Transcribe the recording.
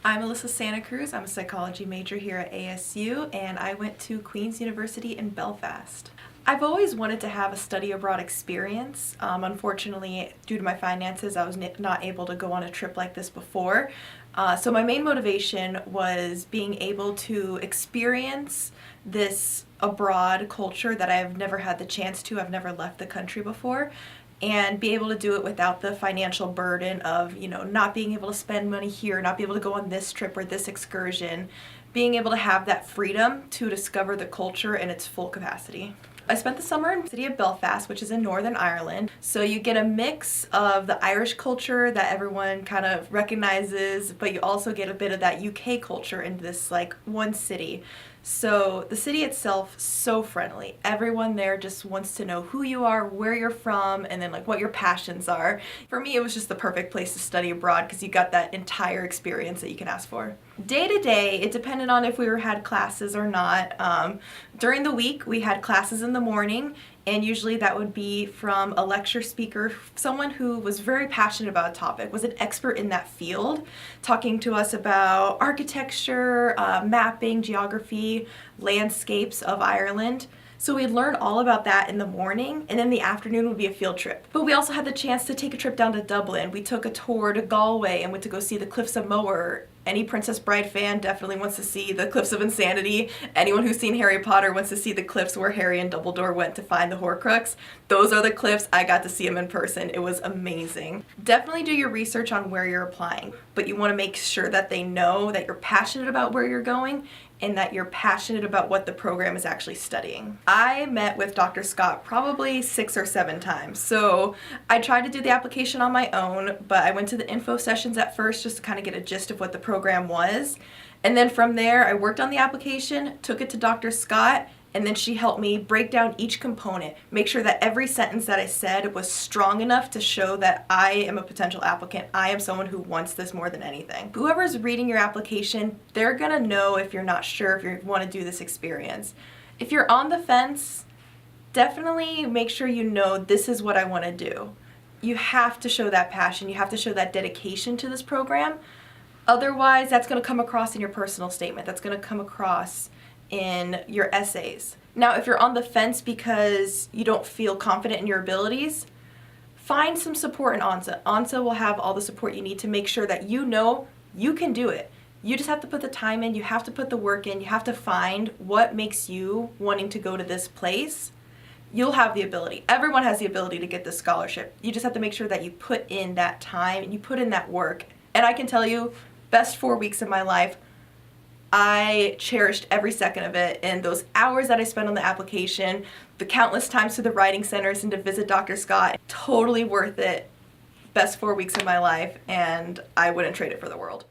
I'm Alyssa Cruz. I'm a psychology major here at ASU, and I went to Queen's University in Belfast. I've always wanted to have a study abroad experience. Unfortunately, due to my finances, I was not able to go on a trip like this before. So my main motivation was being able to experience this abroad culture that I've never had the chance to. I've never left the country before, and be able to do it without the financial burden of, not being able to spend money here, not be able to go on this trip or this excursion, being able to have that freedom to discover the culture in its full capacity. I spent the summer in the city of Belfast, which is in Northern Ireland. So you get a mix of the Irish culture that everyone kind of recognizes, but you also get a bit of that UK culture in this one city. So the city itself, so friendly. Everyone there just wants to know who you are, where you're from, and then what your passions are. For me, it was just the perfect place to study abroad because you got that entire experience that you can ask for. Day to day, it depended on if we had classes or not. During the week, we had classes in the morning, and usually that would be from a lecture speaker, someone who was very passionate about a topic, was an expert in that field, talking to us about architecture, mapping, geography, landscapes of Ireland. So we'd learn all about that in the morning, and then the afternoon would be a field trip. But we also had the chance to take a trip down to Dublin. We took a tour to Galway and went to go see the Cliffs of Moher. Any Princess Bride fan definitely wants to see the Cliffs of Insanity. Anyone who's seen Harry Potter wants to see the cliffs where Harry and Dumbledore went to find the Horcrux. Those are the cliffs. I got to see them in person. It was amazing. Definitely do your research on where you're applying, but you want to make sure that they know that you're passionate about where you're going and that you're passionate about what the program is actually studying. I met with Dr. Scott probably 6 or 7 times. So I tried to do the application on my own, but I went to the info sessions at first just to kind of get a gist of what the program was. And then from there, I worked on the application, took it to Dr. Scott, and then she helped me break down each component, make sure that every sentence that I said was strong enough to show that I am a potential applicant. I am someone who wants this more than anything. Whoever's reading your application, they're gonna know if you're not sure if you want to do this experience. If you're on the fence, definitely make sure you know this is what I want to do. You have to show that passion. You have to show that dedication to this program. Otherwise, that's going to come across in your personal statement. That's going to come across in your essays. Now, if you're on the fence because you don't feel confident in your abilities, find some support in ANSA. ANSA will have all the support you need to make sure that you know you can do it. You just have to put the time in, you have to put the work in, you have to find what makes you wanting to go to this place. You'll have the ability. Everyone has the ability to get this scholarship. You just have to make sure that you put in that time and you put in that work. And I can tell you, best 4 weeks of my life, I cherished every second of it, and those hours that I spent on the application, the countless times to the writing centers and to visit Dr. Scott, totally worth it. Best 4 weeks of my life, and I wouldn't trade it for the world.